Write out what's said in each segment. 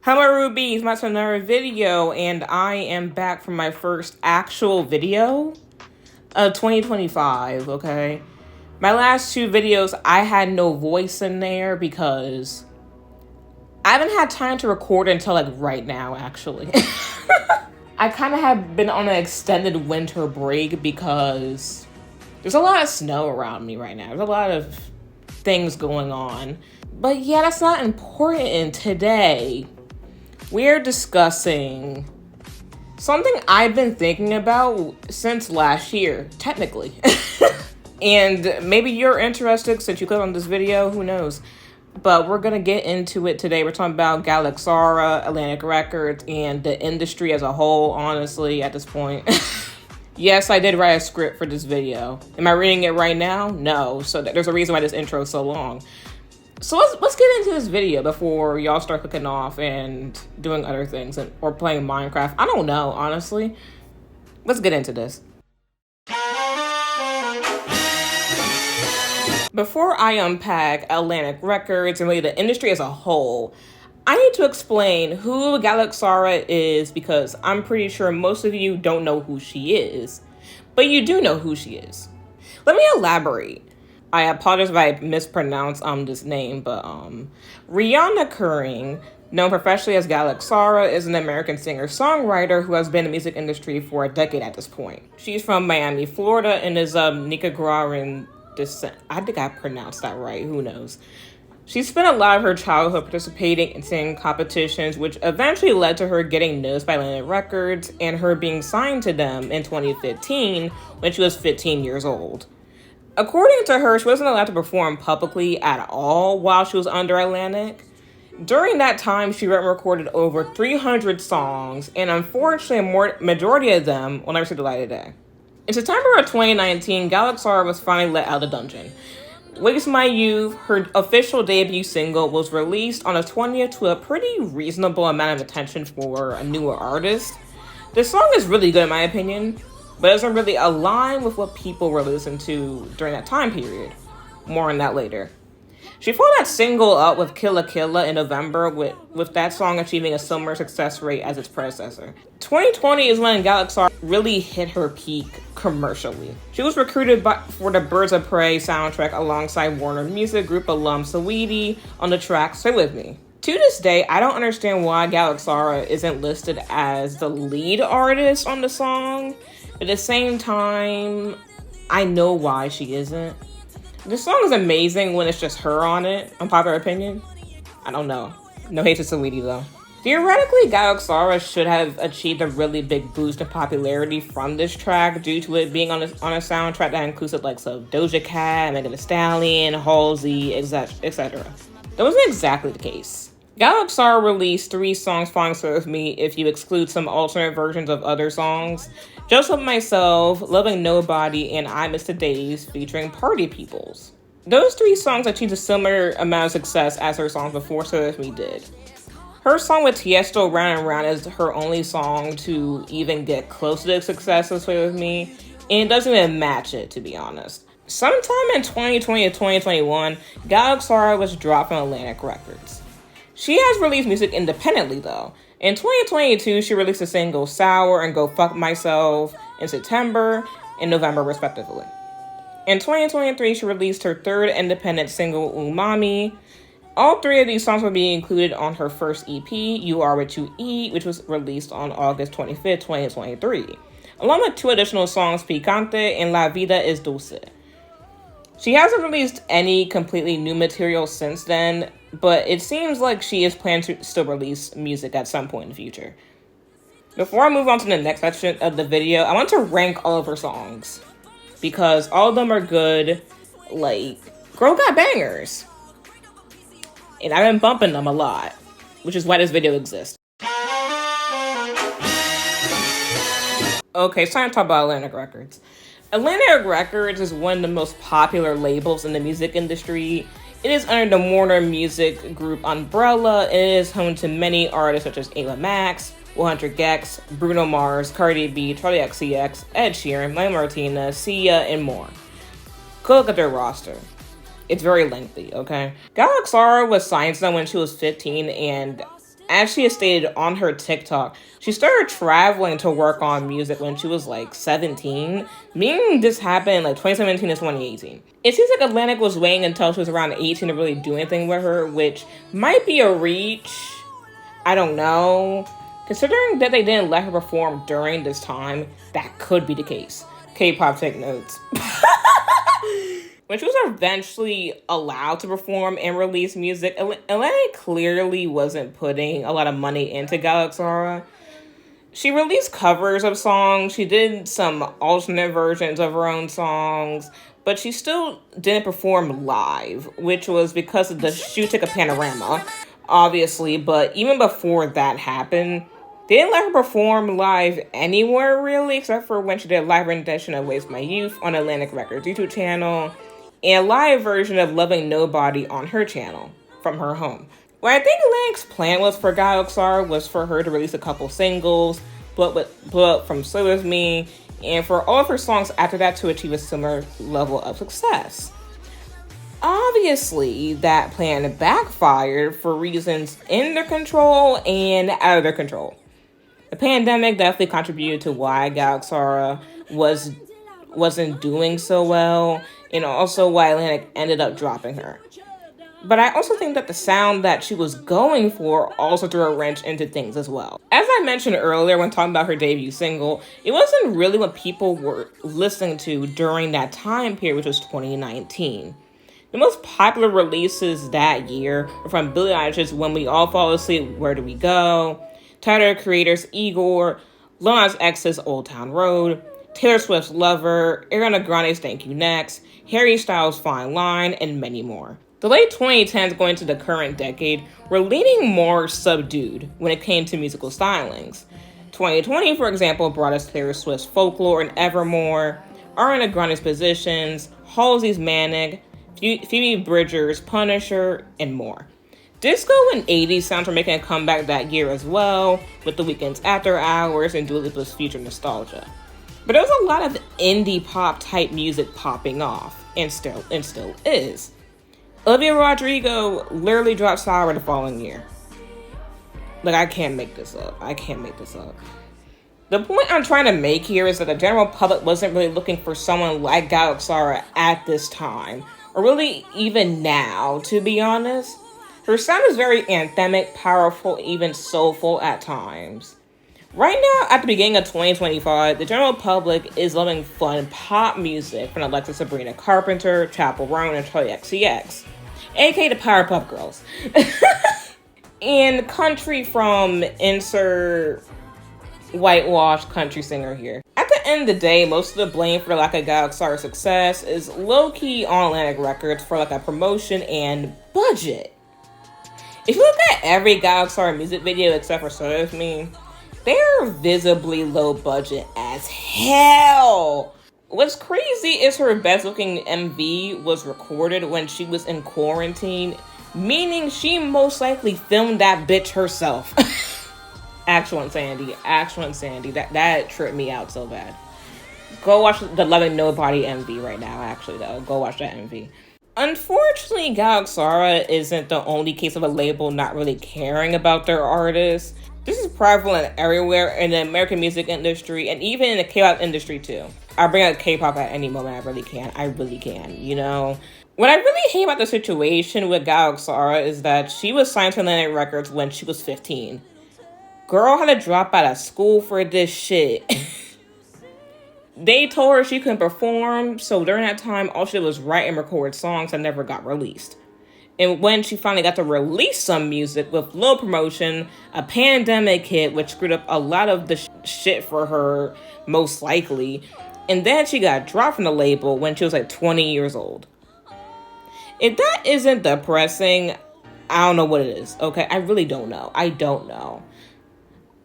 Hello Rubies, my another video, and I am back from my first actual video of 2025, okay? My last two videos, I had no voice in there because I haven't had time to record until like right now, actually. I kind of have been on an extended winter break because there's a lot of snow around me right now. There's a lot of things going on. But yeah, that's not important. Today, we're discussing something I've been thinking about since last year, technically. And maybe you're interested since you clicked on this video, who knows? But we're gonna get into it today. We're talking about GALXARA, Atlantic Records, and the industry as a whole, honestly, at this point. Yes, I did write a script for this video. Am I reading it right now? No. So there's a reason why this intro is so long. So let's get into this video before y'all start clicking off and doing other things or playing Minecraft. I don't know, honestly. Let's get into this. Before I unpack Atlantic Records and really the industry as a whole, I need to explain who GALXARA is because I'm pretty sure most of you don't know who she is, but you do know who she is. Let me elaborate. I apologize if I mispronounce this name, but Riana Kuring, known professionally as GALXARA, is an American singer-songwriter who has been in the music industry for a decade at this point. She's from Miami, Florida, and is of Nicaraguan descent. I think I pronounced that right, who knows. She spent a lot of her childhood participating in singing competitions, which eventually led to her getting noticed by Atlantic Records and her being signed to them in 2015 when she was 15 years old. According to her, she wasn't allowed to perform publicly at all while she was under Atlantic. During that time, she wrote and recorded over 300 songs, and unfortunately, a majority of them will never see the light of day. In September of 2019, GALXARA was finally let out of the dungeon. Waste My Youth, her official debut single, was released on the 20th to a pretty reasonable amount of attention for a newer artist. The song is really good in my opinion, but doesn't really align with what people were listening to during that time period. More on that later. She followed that single up with Killa Killa in November, with that song achieving a similar success rate as its predecessor. 2020 is when GALXARA really hit her peak commercially. She was recruited for the Birds of Prey soundtrack alongside Warner Music Group alum Saweetie on the track Stay With Me. To this day, I don't understand why GALXARA isn't listed as the lead artist on the song. But at the same time, I know why she isn't. The song is amazing when it's just her on it, unpopular opinion. I don't know. No hate to Saweetie though. Theoretically, GALXARA should have achieved a really big boost in popularity from this track due to it being on a soundtrack that included like Doja Cat, Megan Thee Stallion, Halsey, etc. That wasn't exactly the case. GALXARA released 3 songs following Stay With Me if you exclude some alternate versions of other songs. Just Like Myself, Loving Nobody, and I Miss the Days featuring Party Peoples. Those 3 songs achieved a similar amount of success as her songs before Stay With Me did. Her song with Tiesto, Round and Round, is her only song to even get close to the success of Stay With Me, and it doesn't even match it, to be honest. Sometime in 2020 or 2021, GALXARA was dropped from Atlantic Records. She has released music independently though. In 2022, she released the single Sour and Go Fuck Myself in September and November respectively. In 2023, she released her 3rd independent single, Umami. All 3 of these songs will be included on her first EP, You Are What You Eat, which was released on August 25th, 2023, along with 2 additional songs, Picante and La Vida Es Dulce. She hasn't released any completely new material since then, but it seems like she is planning to still release music at some point in the future. Before I move on to the next section of the video, I want to rank all of her songs, because all of them are good. Like, girl got bangers. And I've been bumping them a lot, which is why this video exists. Okay, it's time to talk about Atlantic Records. Atlantic Records is one of the most popular labels in the music industry. It is under the Warner Music Group umbrella, and it is home to many artists such as Ava Max, 100 Gex, Bruno Mars, Cardi B, Charli XCX, Ed Sheeran, Melanie Martinez, Sia, and more. Go look at their roster. It's very lengthy, okay? GALXARA was signed to them when she was 15, and As she has stated on her TikTok, she started traveling to work on music when she was like 17, meaning this happened like 2017 to 2018. It seems like Atlantic was waiting until she was around 18 to really do anything with her, which might be a reach. I don't know. Considering that they didn't let her perform during this time, that could be the case. K-pop, take notes. When she was eventually allowed to perform and release music, Atlantic clearly wasn't putting a lot of money into GALXARA. She released covers of songs, she did some alternate versions of her own songs, but she still didn't perform live, which was because of the shoot took a panorama, obviously, but even before that happened, they didn't let her perform live anywhere, really, except for when she did a live rendition of Waste My Youth on Atlantic Records YouTube channel, and a live version of Loving Nobody on her channel from her home. What I think Atlantic's plan was for GALXARA was for her to release a couple singles, Blow Up from Slay With Me, and for all of her songs after that to achieve a similar level of success. Obviously, that plan backfired for reasons in their control and out of their control. The pandemic definitely contributed to why GALXARA wasn't doing so well, and also why Atlantic ended up dropping her. But I also think that the sound that she was going for also threw a wrench into things as well. As I mentioned earlier when talking about her debut single, it wasn't really what people were listening to during that time period, which was 2019. The most popular releases that year were from Billie Eilish's When We All Fall Asleep, Where Do We Go?, Tyler, Creator's Igor, Lil Nas X's Old Town Road, Taylor Swift's Lover, Ariana Grande's Thank You Next, Harry Styles' Fine Line, and many more. The late 2010s going into the current decade were leaning more subdued when it came to musical stylings. 2020, for example, brought us Taylor Swift's Folklore and Evermore, Ariana Grande's Positions, Halsey's Manic, Phoebe Bridgers' Punisher, and more. Disco and 80s sounds were making a comeback that year as well, with The Weeknd's After Hours and Dua Lipa's Future Nostalgia. But there was a lot of indie pop type music popping off, and still is. Olivia Rodrigo literally dropped Sour the following year. Like, I can't make this up. The point I'm trying to make here is that the general public wasn't really looking for someone like GALXARA at this time, or really even now, to be honest. Her sound is very anthemic, powerful, even soulful at times. Right now, at the beginning of 2025, the general public is loving fun pop music from Alexa Sabrina Carpenter, Chappell Roan, and Charli XCX, aka the Powerpuff Girls. And country from insert whitewashed country singer here. At the end of the day, most of the blame for the lack of GALXARA's success is low-key on Atlantic Records for like a promotion and budget. If you look at every GALXARA music video except for Stay With Me, they're visibly low budget as hell. What's crazy is her best looking MV was recorded when she was in quarantine, meaning she most likely filmed that bitch herself. Actual insanity. That tripped me out so bad. Go watch the Loving Nobody MV right now, actually, though. Go watch that MV. Unfortunately, GALXARA isn't the only case of a label not really caring about their artists. This is prevalent everywhere in the American music industry and even in the K-pop industry too. I'll bring up K-pop at any moment. I really can, you know? What I really hate about the situation with GALXARA is that she was signed to Atlantic Records when she was 15. Girl had to drop out of school for this shit. They told her she couldn't perform, so during that time, all she did was write and record songs that never got released. And when she finally got to release some music with little promotion, a pandemic hit, which screwed up a lot of the shit for her, most likely. And then she got dropped from the label when she was like 20 years old. If that isn't depressing, I don't know what it is, okay? I really don't know. I don't know.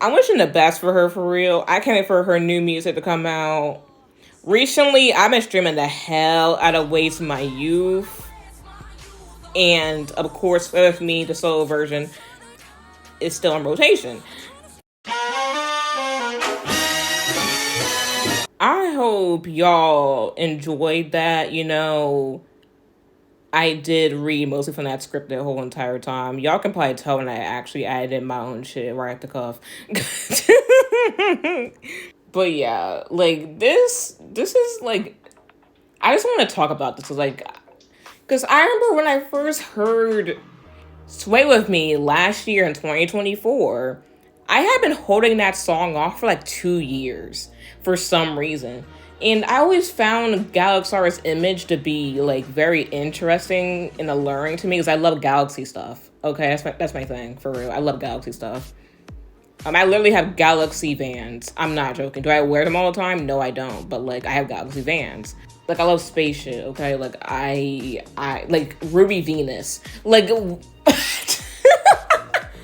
I'm wishing the best for her, for real. I can't wait for her new music to come out. Recently, I've been streaming the hell out of Waste My Youth. And, of course, With Me, the solo version, is still in rotation. I hope y'all enjoyed that, you know. I did read mostly from that script the whole entire time. Y'all can probably tell when I actually added in my own shit right at the cuff. But yeah, like this is like I just want to talk about this like because I remember when I first heard Sway With Me last year in 2024, I had been holding that song off for like 2 years for some reason. And I always found GALXARA's image to be like very interesting and alluring to me because I love Galaxy stuff. Okay, that's my thing for real. I love Galaxy stuff. I literally have Galaxy Vans. I'm not joking. Do I wear them all the time? No, I don't. But like, I have Galaxy Vans. Like, I love space shit. Okay, like I like Ruby Venus. Like,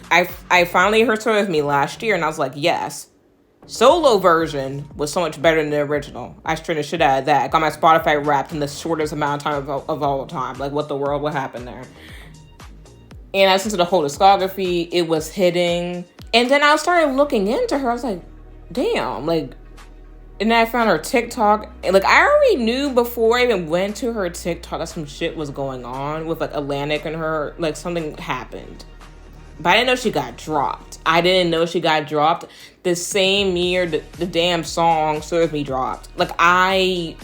I finally heard Sway With Me last year, and I was like, yes. Solo version was so much better than the original. I straight the shit out of that. Got my Spotify Wrapped in the shortest amount of time of all time. Like, what the world would happen there? And I listened to the whole discography. It was hitting. And then I started looking into her. I was like, damn, like, and then I found her TikTok. And like, I already knew before I even went to her TikTok that some shit was going on with like Atlantic and her, like something happened. But I didn't know she got dropped. I didn't know she got dropped the same year the damn song Serve Me dropped. Like, I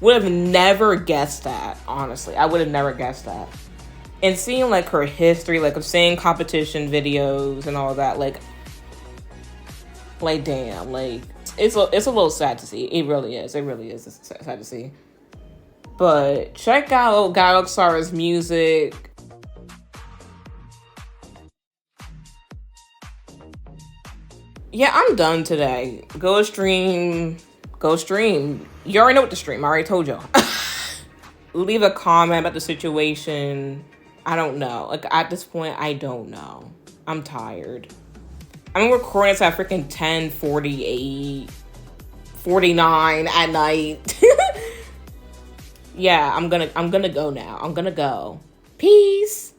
would have never guessed that, honestly. I would have never guessed that. And seeing like her history, like of seeing competition videos and all that, like damn, like it's a little sad to see. It really is. It really is. It's sad to see. But check out GALXARA's music. Yeah, I'm done today. Go stream. Go stream. You already know what to stream. I already told y'all. Leave a comment about the situation. I don't know. Like, at this point, I don't know. I'm tired. I'm recording this at freaking 10:48, 49 at night. Yeah, I'm gonna go now. I'm gonna go. Peace.